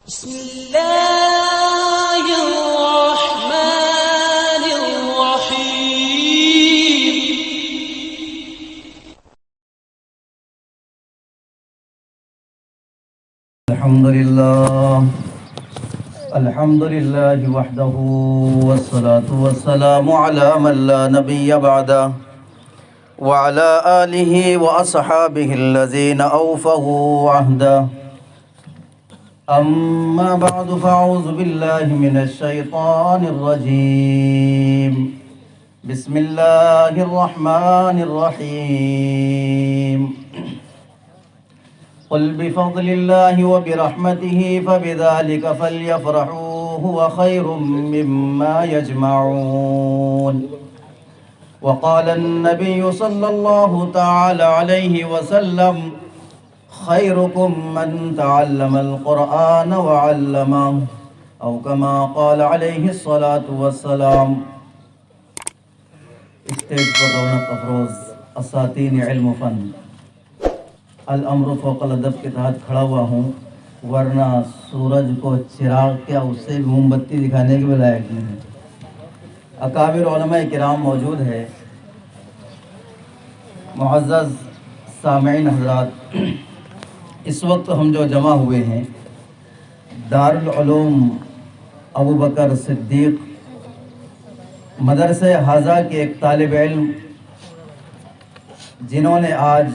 بسم الله الرحمن الرحيم. الحمد لله وحده والصلاة والسلام على من لا نبي بعده وعلى آله وأصحابه الذين أوفوا عهده. أما بعد فأعوذ بالله من الشيطان الرجيم. بسم الله الرحمن الرحيم. قل بفضل الله وبرحمته فبذلك فليفرحوا هو خير مما يجمعون. وقال النبي صلى الله تعالى عليه وسلم خيركم من تعلم القرآن وعلمه أو كما قال عليه الصلاة والسلام. اسٹیج پر رونق افروز اساتین علم و فن الامر فوق الادب کے تحت کھڑا ہوا ہوں، ورنہ سورج کو چراغ کیا اس سے بھی موم بتی دکھانے کے بھی لائق نہیں ہے. اکابر علماء کرام موجود ہے. معزز سامعین حضرات، اس وقت ہم جو جمع ہوئے ہیں دارالعلوم ابو بکر صدیق مدرسہ حاضہ کے ایک طالب علم، جنہوں نے آج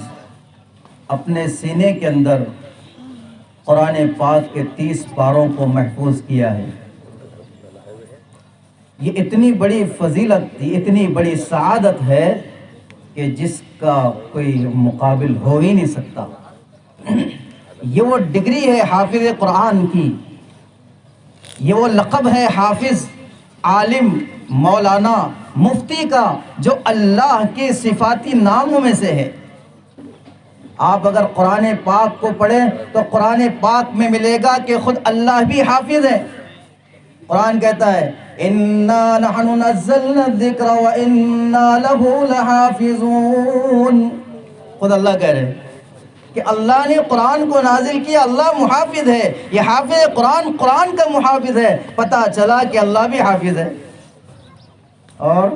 اپنے سینے کے اندر قرآن پاک کے 30 پاروں کو محفوظ کیا ہے. یہ اتنی بڑی فضیلت تھی، اتنی بڑی سعادت ہے کہ جس کا کوئی مقابل ہو ہی نہیں سکتا. یہ وہ ڈگری ہے حافظ قرآن کی، یہ وہ لقب ہے حافظ، عالم، مولانا، مفتی کا، جو اللہ کے صفاتی ناموں میں سے ہے. آپ اگر قرآن پاک کو پڑھیں تو قرآن پاک میں ملے گا کہ خود اللہ بھی حافظ ہے. قرآن کہتا ہے اِنَّا نَحْنُ نَزَّلْنَا الذِّكْرَ وَإِنَّا لَهُ لَحَافِظُونَ. خود اللہ کہہ رہے ہیں کہ اللہ نے قرآن کو نازل کیا، اللہ محافظ ہے. یہ حافظ قرآن، قرآن کا محافظ ہے. پتہ چلا کہ اللہ بھی حافظ ہے. اور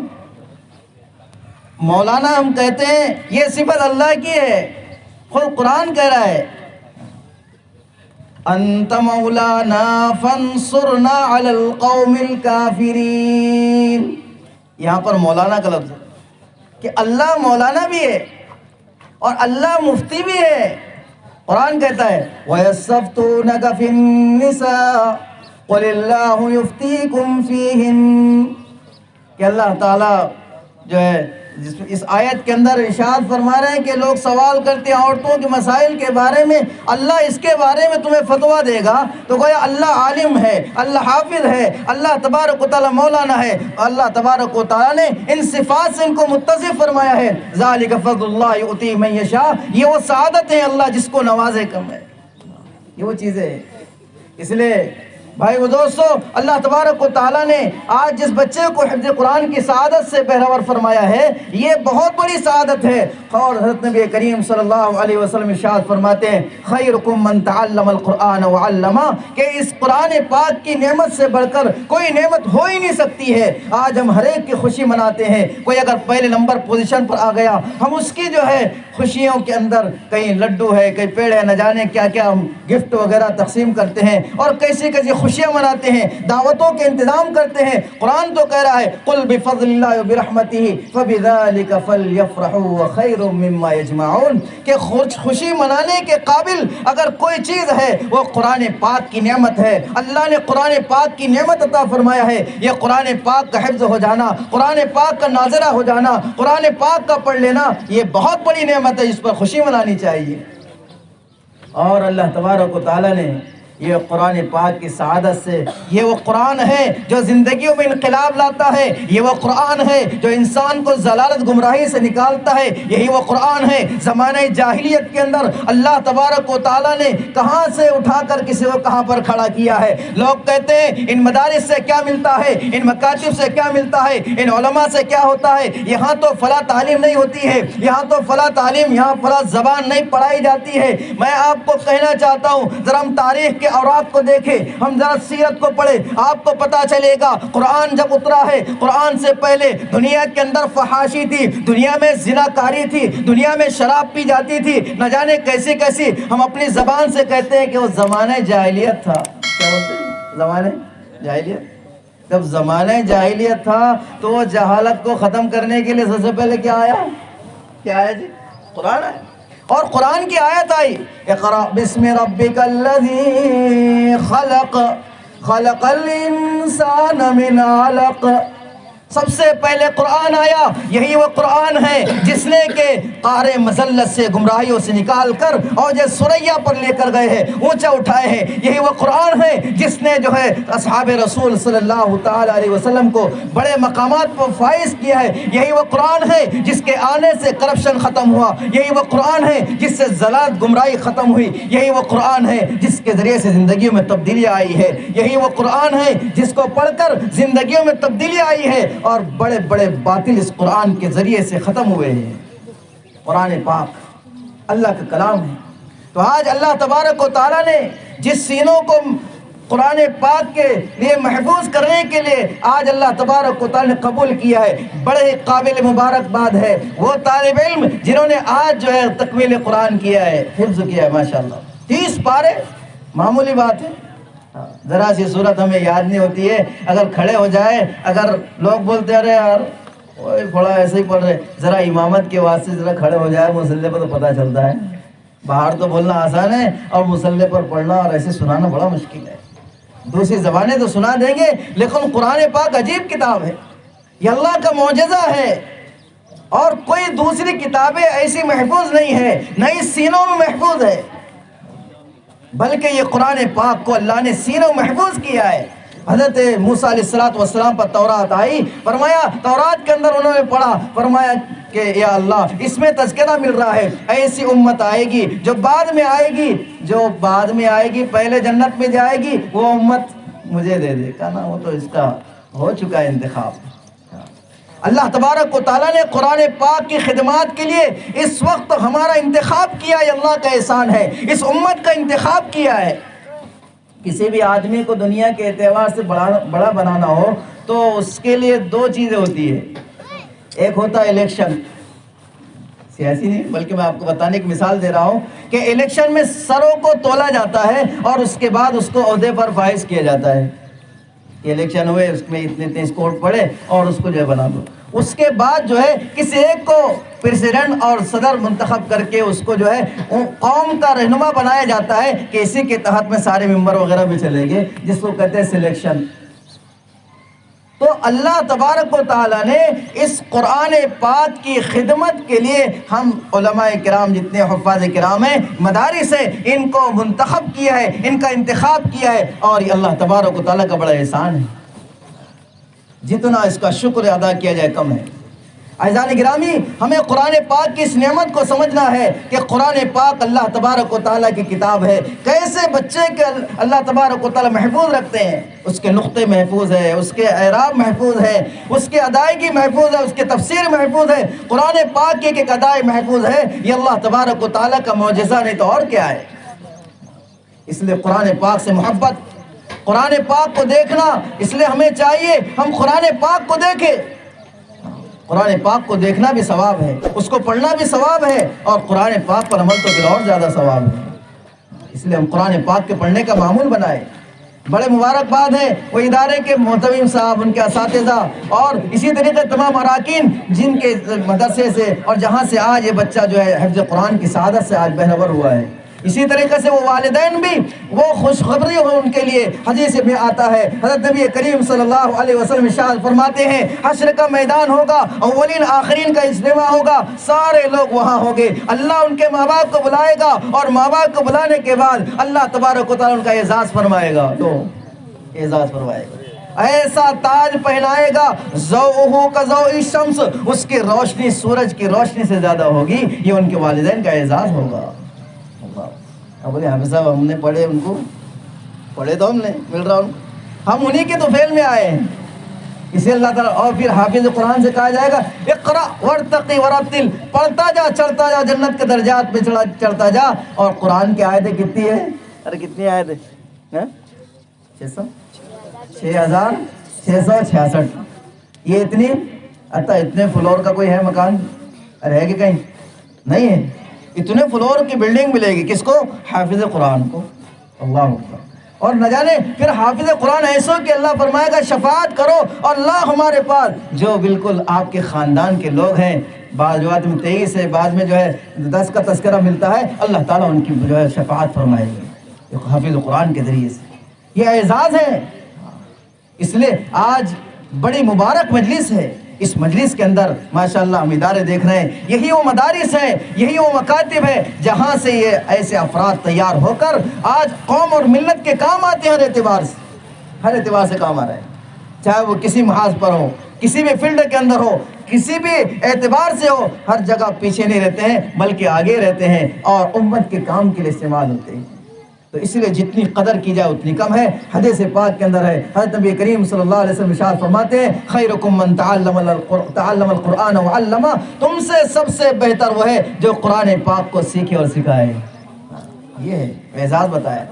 مولانا ہم کہتے ہیں یہ صفت اللہ کی ہے. خود قرآن کہہ رہا ہے انت مولانا فانصرنا علی القوم الکافرین. یہاں پر مولانا کا لفظ ہے کہ اللہ مولانا بھی ہے اور اللہ مفتی بھی ہے. قرآن کہتا ہے وَيَسْتَفْتُونَكَ فِي النِّسَاءِ قُلِ اللَّهُ يُفْتِيكُمْ فِيهِنَّ. کہ اللہ تعالیٰ جو ہے اس آیت کے اندر ارشاد فرما رہے ہیں کہ لوگ سوال کرتے ہیں عورتوں کے مسائل کے بارے میں، اللہ اس کے بارے میں تمہیں فتویٰ دے گا. تو گویا اللہ عالم ہے، اللہ حافظ ہے، اللہ تبارک و تعالیٰ مولانا ہے. اللہ تبارک و تعالیٰ نے ان صفات سے ان کو متصف فرمایا ہے. ذالک فضل اللہ یؤتی من یشاء. یہ وہ سعادت ہے اللہ جس کو نوازے کم ہے. یہ وہ چیزیں ہیں. اس لیے بھائی و دوستو، اللہ تبارک و تعالیٰ نے آج جس بچے کو حفظ قرآن کی سعادت سے بہرور فرمایا ہے، یہ بہت بڑی سعادت ہے. اور حضرت نبی کریم صلی اللہ علیہ وسلم ارشاد فرماتے ہیں خیرکم من تعلم القرآن وعلمہ، کہ اس قرآن پاک کی نعمت سے بڑھ کر کوئی نعمت ہو ہی نہیں سکتی ہے. آج ہم ہر ایک کی خوشی مناتے ہیں. کوئی اگر پہلے نمبر پوزیشن پر آ گیا، ہم اس کی جو ہے خوشیوں کے اندر کہیں لڈو ہے، کہیں پیڑ ہے، نہ جانے کیا کیا ہم گفٹ وغیرہ تقسیم کرتے ہیں اور کیسی کیسی خوشیاں مناتے ہیں، دعوتوں کے انتظام کرتے ہیں. قرآن تو کہہ رہا ہے قل بفضل اللہ وبرحمتہ فبذلک فلیفرحوا خیر مما یجمعون، کہ خوشی منانے کے قابل اگر کوئی چیز ہے وہ قرآن پاک کی نعمت ہے. اللہ نے قرآن پاک کی نعمت عطا فرمایا ہے. یہ قرآن پاک کا حفظ ہو جانا، قرآن پاک کا ناظرہ ہو جانا، قرآن پاک کا پڑھ لینا، یہ بہت بڑی نعمت ہے، اس پر خوشی منانی چاہیے. اور اللہ تبارک و تعالیٰ نے یہ قرآن پاک کی سعادت سے، یہ وہ قرآن ہے جو زندگیوں میں انقلاب لاتا ہے، یہ وہ قرآن ہے جو انسان کو ضلالت گمراہی سے نکالتا ہے، یہی وہ قرآن ہے زمانہ جاہلیت کے اندر اللہ تبارک و تعالیٰ نے کہاں سے اٹھا کر کسی کو کہاں پر کھڑا کیا ہے. لوگ کہتے ہیں ان مدارس سے کیا ملتا ہے، ان مکاتب سے کیا ملتا ہے، ان علماء سے کیا ہوتا ہے، یہاں تو فلاں تعلیم نہیں ہوتی ہے، یہاں تو فلاں تعلیم، یہاں فلاں زبان نہیں پڑھائی جاتی ہے. میں آپ کو کہنا چاہتا ہوں ذرا ہم تاریخ کے اوراق کو دیکھیں، ہم ذرا سیرت کو پڑھیں، آپ کو پتہ چلے گا قرآن جب اترا ہے، قرآن سے پہلے دنیا کے اندر فحاشی تھی، دنیا میں زنا کاری تھی، دنیا میں شراب پی جاتی تھی، نہ جانے کیسی کیسی، ہم اپنی زبان سے کہتے ہیں کہ وہ زمانہ جاہلیت تھا۔ کیا بولتے ہیں؟ زمانہ جاہلیت۔ جب زمانہ جاہلیت تھا تو وہ جہالت کو ختم کرنے کے لیے سب سے پہلے کیا آیا؟ کیا آیا جی؟ قرآن آیا، اور قرآن کی آیت آئی، اقرأ بسم ربک الذی خلق خلق الانسان من علق۔ سب سے پہلے قرآن آیا، یہی وہ قرآن ہے جس نے کہ قعر مذلت سے، گمراہیوں سے نکال کر اوج ثریا پر لے کر گئے ہیں، اونچا اٹھائے ہیں۔ یہی وہ قرآن ہے جس نے جو ہے اصحاب رسول صلی اللہ تعالی علیہ وسلم کو بڑے مقامات پر فائز کیا ہے۔ یہی وہ قرآن ہے جس کے آنے سے کرپشن ختم ہوا، یہی وہ قرآن ہے جس سے ضلالت گمراہی ختم ہوئی، یہی وہ قرآن ہے جس کے ذریعے سے زندگیوں میں تبدیلی آئی ہے، یہی وہ قرآن ہے جس کو پڑھ کر زندگیوں میں تبدیلی آئی ہے، اور بڑے بڑے باطل اس قرآن کے ذریعے سے ختم ہوئے ہیں۔ قرآن پاک اللہ کا کلام ہے۔ تو آج اللہ تبارک و تعالیٰ نے جس سینوں کو قرآن پاک کے لیے محفوظ کرنے کے لیے آج اللہ تبارک و تعالیٰ نے قبول کیا ہے، بڑے قابل مبارکباد ہے وہ طالب علم جنہوں نے آج جو ہے تکمیل قرآن کیا ہے، حفظ کیا ہے۔ ماشاءاللہ 30 پارے معمولی بات ہے، ذرا سی صورت ہمیں یاد نہیں ہوتی ہے، اگر کھڑے ہو جائے، اگر لوگ بولتے ہیں ارے یار وہ تھوڑا ایسے ہی پڑھ رہے، ذرا امامت کے واسطے ذرا کھڑے ہو جائے مصلی پر تو پتہ چلتا ہے۔ باہر تو بولنا آسان ہے اور مصلی پر پڑھنا اور ایسے سنانا بڑا مشکل ہے۔ دوسری زبانیں تو سنا دیں گے، لیکن قرآن پاک عجیب کتاب ہے، یہ اللہ کا معجزہ ہے، اور کوئی دوسری کتابیں ایسی محفوظ نہیں ہے، نہ اس سینوں میں محفوظ ہے، بلکہ یہ قرآن پاک کو اللہ نے سینوں محفوظ کیا ہے۔ حضرت موسیٰ علیہ السلام پر تورات آئی، فرمایا تورات کے اندر انہوں نے پڑھا، فرمایا کہ یا اللہ اس میں تذکرہ مل رہا ہے ایسی امت آئے گی جو بعد میں آئے گی پہلے جنت میں جائے گی، وہ امت مجھے دے دے، کہا نا وہ تو اس کا ہو چکا ہے انتخاب۔ اللہ تبارک و تعالیٰ نے قرآن پاک کی خدمات کے لیے اس وقت ہمارا انتخاب کیا، یہ اللہ کا احسان ہے، اس امت کا انتخاب کیا ہے۔ کسی بھی آدمی کو دنیا کے اعتبار سے بڑا بنانا ہو تو اس کے لیے 2 چیزیں ہوتی ہیں، ایک ہوتا ہے الیکشن، سیاسی نہیں بلکہ میں آپ کو بتانے کی مثال دے رہا ہوں کہ الیکشن میں سروں کو تولا جاتا ہے اور اس کے بعد اس کو عہدے پر فائز کیا جاتا ہے، الیکشن ہوئے اس میں اتنے اسکور پڑے اور اس کو جو ہے بنا دو، اس کے بعد جو ہے کسی ایک کو پریزیڈنٹ اور صدر منتخب کر کے اس کو جو ہے قوم کا رہنما بنایا جاتا ہے کہ اسی کے تحت میں سارے ممبر وغیرہ بھی چلیں گے، جس کو کہتے ہیں سلیکشن۔ تو اللہ تبارک و تعالیٰ نے اس قرآن پاک کی خدمت کے لیے ہم علماء کرام جتنے حفاظ کرام ہیں، مدارس ہیں، ان کو منتخب کیا ہے، ان کا انتخاب کیا ہے، اور یہ اللہ تبارک و تعالیٰ کا بڑا احسان ہے، جتنا اس کا شکر ادا کیا جائے کم ہے۔ عزیزان گرامی، ہمیں قرآن پاک کی اس نعمت کو سمجھنا ہے کہ قرآن پاک اللہ تبارک و تعالیٰ کی کتاب ہے، کیسے بچے کے اللہ تبارک و تعالیٰ محفوظ رکھتے ہیں، اس کے نقطے محفوظ ہے، اس کے اعراب محفوظ ہے، اس کے ادائیگی محفوظ ہے، اس کے تفسیر محفوظ ہے، قرآن پاک کی ایک ادائی محفوظ ہے، یہ اللہ تبارک و تعالیٰ کا معجزہ نہیں تو اور کیا ہے۔ اس لیے قرآن پاک سے محبت، قرآن پاک کو دیکھنا، اس لیے ہمیں چاہیے ہم قرآن پاک کو دیکھیں۔ قرآن پاک کو دیکھنا بھی ثواب ہے، اس کو پڑھنا بھی ثواب ہے، اور قرآن پاک پر عمل تو پھر اور زیادہ ثواب ہے۔ اس لیے ہم قرآن پاک کے پڑھنے کا معمول بنائیں۔ بڑے مبارکباد ہیں وہ ادارے کے محتویم صاحب، ان کے اساتذہ، اور اسی طریقے تمام اراکین جن کے مدرسے سے اور جہاں سے آج یہ بچہ جو ہے حفظ قرآن کی سعادت سے آج بہرور ہوا ہے۔ اسی طریقے سے وہ والدین بھی، وہ خوشخبری ہو ان کے لیے۔ حدیث میں آتا ہے، حضرت نبی کریم صلی اللہ علیہ وسلم ارشاد فرماتے ہیں، حشر کا میدان ہوگا، اولین آخرین کا اجتماع ہوگا، سارے لوگ وہاں ہوں گے، اللہ ان کے ماں باپ کو بلائے گا، اور ماں باپ کو بلانے کے بعد اللہ تبارک و تعالیٰ ان کا اعزاز فرمائے گا، تو اعزاز فرمائے گا، ایسا تاج پہنائے گا، ضوءہ کضوء الشمس، اس کی روشنی سورج کی روشنی سے زیادہ ہوگی، یہ ان کے والدین کا اعزاز ہوگا۔ اب بولے حافظ صاحب ہم نے پڑھے، ان کو پڑھے تو ہم نے مل رہا ہم انہی کے تو فیل میں آئے ہیں، اسے اللہ تعالیٰ، اور پھر حافظ قرآن سے کہا جائے گا اقرأ ورتقی ورتل، پڑھتا جا، چڑھتا جا، جنت کے درجات پہ چڑھتا جا۔ اور قرآن کی آیتیں کتنی ہے؟ ارے کتنی آیتیں؟ 6,666 یہ اتنی اتنے فلور کا کوئی ہے مکان رہے گی کہیں نہیں ہے. اتنے فلور کی بلڈنگ ملے گی کس کو؟ حافظ قرآن کو. اللہ اکبر. اور نہ جانے پھر حافظ قرآن ایسو کہ اللہ فرمائے گا شفاعت کرو اور اللہ ہمارے پاس جو بالکل آپ کے خاندان کے لوگ ہیں، بعض روایت میں 23 ہے، بعض میں جو ہے 10 کا تذکرہ ملتا ہے، اللہ تعالیٰ ان کی جو ہے شفاعت فرمائے گی حافظ قرآن کے ذریعے سے. یہ اعزاز ہے. اس لیے آج بڑی مبارک مجلس ہے. اس مجلس کے اندر ماشاءاللہ ہم ادارے دیکھ رہے ہیں، یہی وہ مدارس ہیں، یہی وہ مکاتب ہے جہاں سے یہ ایسے افراد تیار ہو کر آج قوم اور ملت کے کام آتے ہیں. ہر اعتبار سے کام آ رہے ہیں، چاہے وہ کسی محاذ پر ہو، کسی بھی فیلڈ کے اندر ہو، کسی بھی اعتبار سے ہو، ہر جگہ پیچھے نہیں رہتے ہیں بلکہ آگے رہتے ہیں اور امت کے کام کے لیے استعمال ہوتے ہیں. تو اس لیے جتنی قدر کی جائے اتنی کم ہے. حدیث پاک کے اندر ہے، حضرت نبی کریم صلی اللہ علیہ وسلم ارشاد فرماتے ہیں خیرکم من تعلم القرآن وعلمہ، تم سے سب سے بہتر وہ ہے جو قرآن پاک کو سیکھے اور سکھائے. یہ ہے اعزاز بتایا.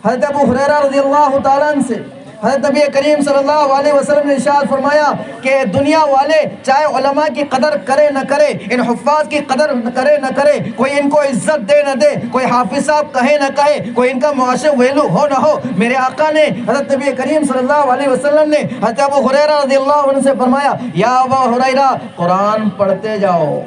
حضرت ابو ہریرہ رضی اللہ تعالیٰ عنہ سے حضرت نبی کریم صلی اللہ علیہ وسلم نے ارشاد فرمایا کہ دنیا والے چاہے علماء کی قدر کرے نہ کرے، ان حفاظ کی قدر کرے نہ کرے، کوئی ان کو عزت دے نہ دے، کوئی حافظ صاحب کہے نہ کہے، کوئی ان کا معاشر ویلو ہو نہ ہو، میرے آقا نے حضرت نبی کریم صلی اللہ علیہ وسلم نے حضرت ابو ہریرہ رضی اللہ عنہ سے فرمایا یا ابو ہریرہ قرآن پڑھتے جاؤ.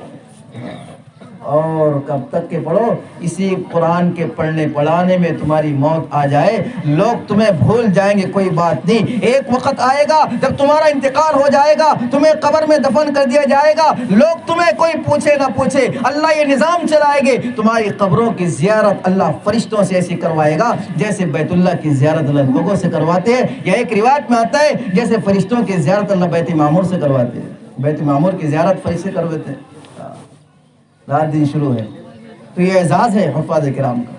اور کب تک کہ پڑھو؟ اسی قرآن کے پڑھنے پڑھانے میں تمہاری موت آ جائے، لوگ تمہیں بھول جائیں گے، کوئی بات نہیں. ایک وقت آئے گا جب تمہارا انتقال ہو جائے گا، تمہیں قبر میں دفن کر دیا جائے گا، لوگ تمہیں کوئی پوچھے نہ پوچھے، اللہ یہ نظام چلائے گے، تمہاری قبروں کی زیارت اللہ فرشتوں سے ایسی کروائے گا جیسے بیت اللہ کی زیارت اللہ لوگوں سے کرواتے ہیں. یا ایک روایت میں آتا ہے جیسے فرشتوں کی زیارت اللہ بیت معمور سے کرواتے ہیں. بیت معمور کی زیارت فرشتے کرواتے ہیں. رات دن شروع ہے. تو یہ اعزاز ہے حفاظ کرام کا،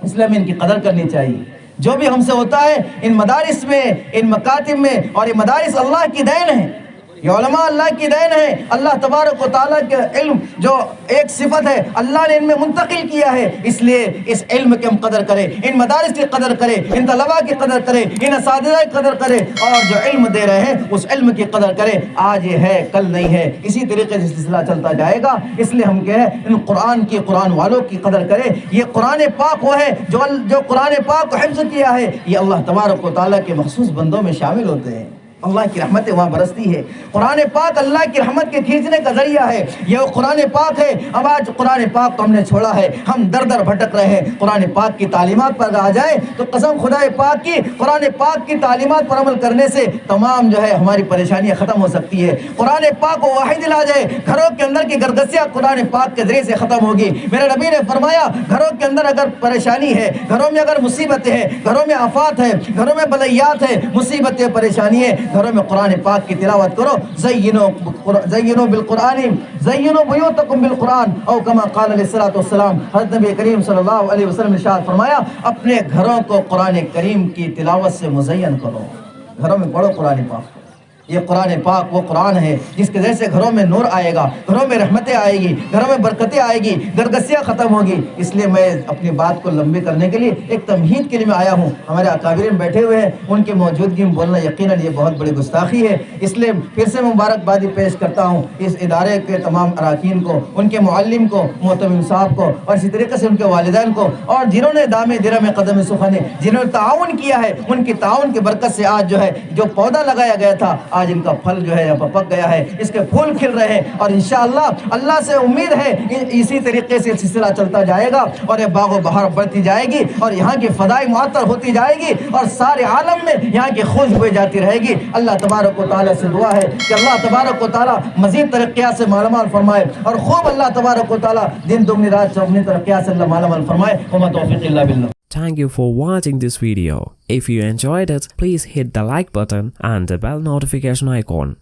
اس لیے ہمیں ان کی قدر کرنی چاہیے. جو بھی ہم سے ہوتا ہے ان مدارس میں، ان مکاتب میں، اور یہ مدارس اللہ کی دین ہے، یہ علماء اللہ کی دین ہے. اللہ تبارک و تعالیٰ کے علم جو ایک صفت ہے اللہ نے ان میں منتقل کیا ہے، اس لیے اس علم کی ہم قدر کریں، ان مدارس کی قدر کریں، ان طلباء کی قدر کریں، ان اساتذہ کی قدر کریں، اور جو علم دے رہے ہیں اس علم کی قدر کریں. آج یہ ہے کل نہیں ہے، اسی طریقے سے سلسلہ چلتا جائے گا. اس لیے ہم کہیں ان قرآن والوں کی قدر کریں. یہ قرآن پاک وہ ہے جو قرآن پاک کو حفظ کیا ہے، یہ اللہ تبارک و تعالیٰ کے مخصوص بندوں میں شامل ہوتے ہیں. اللہ کی رحمت وہاں برستی ہے. قرآن پاک اللہ کی رحمت کے کھینچنے کا ذریعہ ہے. یہ قرآن پاک ہے. اب آج قرآن پاک کو ہم نے چھوڑا ہے، ہم در در بھٹک رہے ہیں. قرآن پاک کی تعلیمات پر آ جائے تو قسم خدا پاک کی، قرآن پاک کی تعلیمات پر عمل کرنے سے تمام جو ہے ہماری پریشانیاں ختم ہو سکتی ہے. قرآن پاک کو واحد لا جائے، گھروں کے اندر کی گرگسیاں قرآن پاک کے ذریعے سے ختم ہوگی. میرے نبی نے فرمایا گھروں کے اندر اگر پریشانی ہے، گھروں میں اگر مصیبتیں ہیں، گھروں میں آفات ہے، گھروں میں بلیات ہے، مصیبتیں پریشانی ہے، گھروں میں قرآن پاک کی تلاوت کرو. زینو بالقرآن، زینو بیوتکم بالقرآن، او کما قال علیہ الصلوۃ والسلام. حضرت نبی کریم صلی اللہ علیہ وسلم نے ارشاد فرمایا اپنے گھروں کو قرآن کریم کی تلاوت سے مزین کرو. گھروں میں پڑھو قرآن پاک. یہ قرآن پاک وہ قرآن ہے جس کے ذریعے سے گھروں میں نور آئے گا، گھروں میں رحمتیں آئے گی، گھروں میں برکتیں آئے گی، گرگسیاں ختم ہوگی. اس لیے میں اپنی بات کو لمبی کرنے کے لیے ایک تمہید کے لیے میں آیا ہوں. ہمارے اکابرین بیٹھے ہوئے ہیں، ان کی موجودگی میں بولنا یقیناً یہ بہت بڑی گستاخی ہے. اس لیے پھر سے مبارکبادی پیش کرتا ہوں اس ادارے کے تمام اراکین کو، ان کے معلم کو، محتمم صاحب کو، اور اسی طریقے سے ان کے والدین کو، اور جنہوں نے دام درم قدم سخن، جنہوں نے تعاون کیا ہے، ان کی تعاون کی برکت سے آج جو ہے جو پودا لگایا گیا تھا آج ان کا پھل جو ہے پک گیا ہے، اس کے پھول کھل رہے ہیں. اور انشاءاللہ اللہ سے امید ہے اسی طریقے سے سلسلہ چلتا جائے گا اور یہ باغ و بہار بڑھتی جائے گی اور یہاں کی فضائی معطر ہوتی جائے گی اور سارے عالم میں یہاں کی خوشبو جاتی رہے گی. اللہ تبارک و تعالیٰ سے دعا ہے کہ اللہ تبارک و تعالیٰ مزید ترقیات سے مالا مال فرمائے اور خوب اللہ تبارک و تعالیٰ دن دگنی رات چوگنی ترقیات سے اللہ مالا مال فرمائے. وما توفیق الا باللہ. Thank you for watching this video. If you enjoyed it, please hit the like button and the bell notification icon.